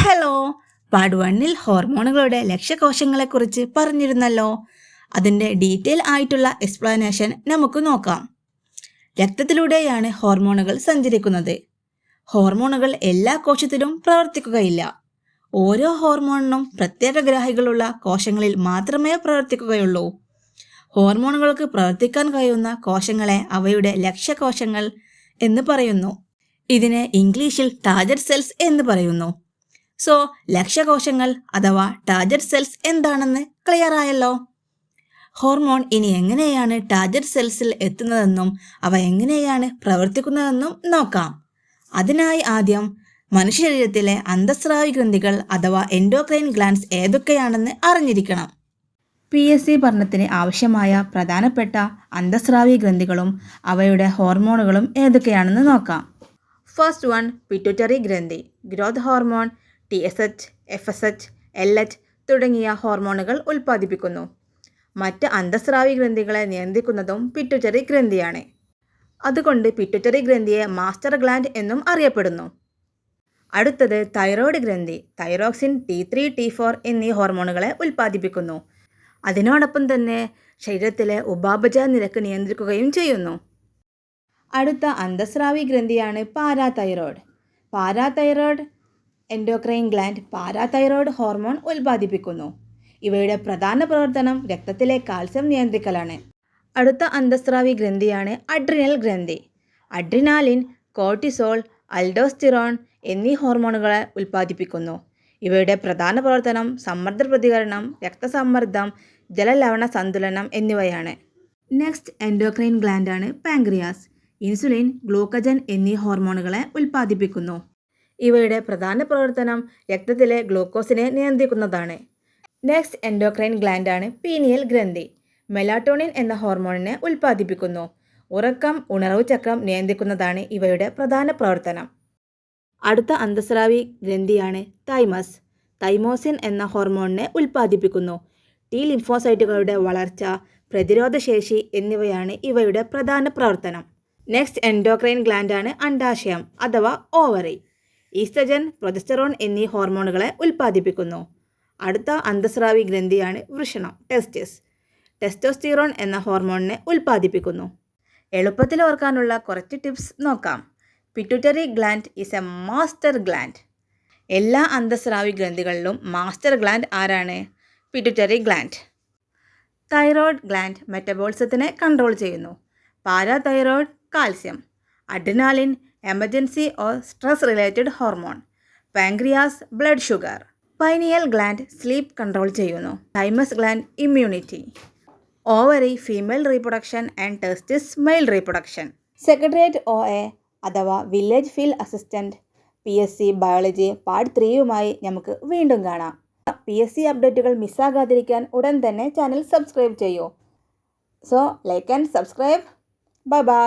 Hello, part 1-ൽ ഹോർമോണുകളുടെ ലക്ഷ്യകോശങ്ങളെക്കുറിച്ച് പറഞ്ഞിരുന്നല്ലോ. അതിൻ്റെ detail ആയിട്ടുള്ള എക്സ്പ്ലനേഷൻ നമുക്ക് നോക്കാം. രക്തത്തിലൂടെയാണ് ഹോർമോണുകൾ സഞ്ചരിക്കുന്നത്. ഹോർമോണുകൾ എല്ലാ കോശത്തിലും പ്രവർത്തിക്കുകയില്ല. ഓരോ ഹോർമോണിനും പ്രത്യേക ഗ്രാഹികളുള്ള കോശങ്ങളിൽ മാത്രമേ പ്രവർത്തിക്കുകയുള്ളൂ. ഹോർമോണുകൾക്ക് പ്രവർത്തിക്കാൻ കഴിയുന്ന കോശങ്ങളെ അവയുടെ ലക്ഷ്യകോശങ്ങൾ എന്ന് പറയുന്നു. ഇതിനെ ഇംഗ്ലീഷിൽ ടാർഗറ്റ് സെൽസ് എന്ന് പറയുന്നു. സോ ലക്ഷ്യകോശങ്ങൾ അഥവാ ടാർഗറ്റ് സെൽസ് എന്താണെന്ന് ക്ലിയർ ആയല്ലോ. ഹോർമോൺ ഇനി എങ്ങനെയാണ് ടാർഗറ്റ് സെൽസിൽ എത്തുന്നതെന്നും അവ എങ്ങനെയാണ് പ്രവർത്തിക്കുന്നതെന്നും നോക്കാം. അതിനായി ആദ്യം മനുഷ്യ ശരീരത്തിലെ അന്തസ്രാവി ഗ്രന്ഥികൾ അഥവാ എൻഡോക്രൈൻ ഗ്ലാൻഡ്സ് ഏതൊക്കെയാണെന്ന് അറിഞ്ഞിരിക്കണം. PSC പഠനത്തിന് ആവശ്യമായ പ്രധാനപ്പെട്ട അന്തസ്രാവി ഗ്രന്ഥികളും അവയുടെ ഹോർമോണുകളും ഏതൊക്കെയാണെന്ന് നോക്കാം. ഫസ്റ്റ് വൺ, പിറ്റ്യൂട്ടറി ഗ്രന്ഥി. Growth hormone, TSH, FSH, LH തുടങ്ങിയ ഹോർമോണുകൾ ഉൽപ്പാദിപ്പിക്കുന്നു. മറ്റ് അന്തസ്രാവി ഗ്രന്ഥികളെ നിയന്ത്രിക്കുന്നതും പിറ്റ്യൂട്ടറി ഗ്രന്ഥിയാണ്. അതുകൊണ്ട് പിറ്റ്യൂട്ടറി ഗ്രന്ഥിയെ മാസ്റ്റർ ഗ്ലാൻഡ് എന്നും അറിയപ്പെടുന്നു. അടുത്തത് തൈറോയ്ഡ് ഗ്രന്ഥി. തൈറോക്സിൻ, T3, T4 എന്നീ ഹോർമോണുകളെ ഉൽപ്പാദിപ്പിക്കുന്നു. അതിനോടൊപ്പം തന്നെ ശരീരത്തിലെ ഉപാപചയ നിരക്ക് നിയന്ത്രിക്കുകയും ചെയ്യുന്നു. അടുത്ത അന്തസ്രാവി ഗ്രന്ഥിയാണ് parathyroid. Parathyroid endocrine gland parathyroid hormone ഉൽപ്പാദിപ്പിക്കുന്നു. ഇവയുടെ പ്രധാന പ്രവർത്തനം രക്തത്തിലെ കാൽസ്യം നിയന്ത്രിക്കലാണ്. അടുത്ത അന്തസ്രാവി ഗ്രന്ഥിയാണ് അഡ്രിനൽ ഗ്രന്ഥി. അഡ്രിനാലിൻ, കോർട്ടിസോൾ, അൽഡോസ്റ്റിറോൺ എന്നീ ഹോർമോണുകളെ ഉൽപ്പാദിപ്പിക്കുന്നു. ഇവയുടെ പ്രധാന പ്രവർത്തനം സമ്മർദ്ദ പ്രതികരണം, രക്തസമ്മർദ്ദം, ജലലവണ സന്തുലനം എന്നിവയാണ്. നെക്സ്റ്റ് എൻഡോക്രൈൻ ഗ്ലാൻഡാണ് പാൻക്രിയാസ്. ഇൻസുലിൻ, ഗ്ലൂക്കജൻ എന്നീ ഹോർമോണുകളെ ഉൽപ്പാദിപ്പിക്കുന്നു. ഇവയുടെ പ്രധാന പ്രവർത്തനം രക്തത്തിലെ ഗ്ലൂക്കോസിനെ നിയന്ത്രിക്കുന്നതാണ്. നെക്സ്റ്റ് എൻഡോക്രൈൻ ഗ്ലാൻഡാണ് പീനിയൽ ഗ്രന്ഥി. മെലാറ്റോണിൻ എന്ന ഹോർമോണിനെ ഉൽപ്പാദിപ്പിക്കുന്നു. ഉറക്കം, ഉണർവ് ചക്രം നിയന്ത്രിക്കുന്നതാണ് ഇവയുടെ പ്രധാന പ്രവർത്തനം. അടുത്ത അന്തസ്രാവി ഗ്രന്ഥിയാണ് തൈമസ്. തൈമോസിൻ എന്ന ഹോർമോണിനെ ഉൽപ്പാദിപ്പിക്കുന്നു. T ലിംഫോസൈറ്റുകളുടെ വളർച്ച, പ്രതിരോധശേഷി എന്നിവയാണ് ഇവയുടെ പ്രധാന പ്രവർത്തനം. നെക്സ്റ്റ് എൻഡോക്രൈൻ ഗ്ലാൻഡാണ് അണ്ഡാശയം അഥവാ ഓവറി. ഈസ്ട്രജൻ, പ്രൊജസ്റ്ററോൺ എന്നീ ഹോർമോണുകളെ ഉൽപ്പാദിപ്പിക്കുന്നു. അടുത്ത അന്തസ്രാവി ഗ്രന്ഥിയാണ് വൃഷണം, ടെസ്റ്റിസ്. ടെസ്റ്റോസ്റ്റിറോൺ എന്ന ഹോർമോണിനെ ഉൽപ്പാദിപ്പിക്കുന്നു. എളുപ്പത്തിൽ ഓർക്കാനുള്ള കുറച്ച് ടിപ്സ് നോക്കാം. Pituitary gland is a master gland. എല്ലാ അന്തസ്രാവി ഗ്രന്ഥികളിലും മാസ്റ്റർ ഗ്ലാൻഡ് ആരാണ്? Pituitary gland. തൈറോയ്ഡ് ഗ്ലാൻഡ് മെറ്റബോളിസത്തിനെ കൺട്രോൾ ചെയ്യുന്നു. Parathyroid calcium. Adrenaline emergency or stress related hormone. Pancreas blood sugar. Pineal gland sleep control ചെയ്യുന്നു. Thymus gland immunity. Ovary female reproduction and testis male reproduction. Secretariat OA അഥവാ village field assistant PSC biology part 3യുമായി നമുക്ക് വീണ്ടും കാണാം. PSC അപ്ഡേറ്റുകൾ മിസ്സാകാതിരിക്കാൻ ഉടൻ തന്നെ ചാനൽ സബ്സ്ക്രൈബ് ചെയ്യൂ. So like and subscribe. Bye bye.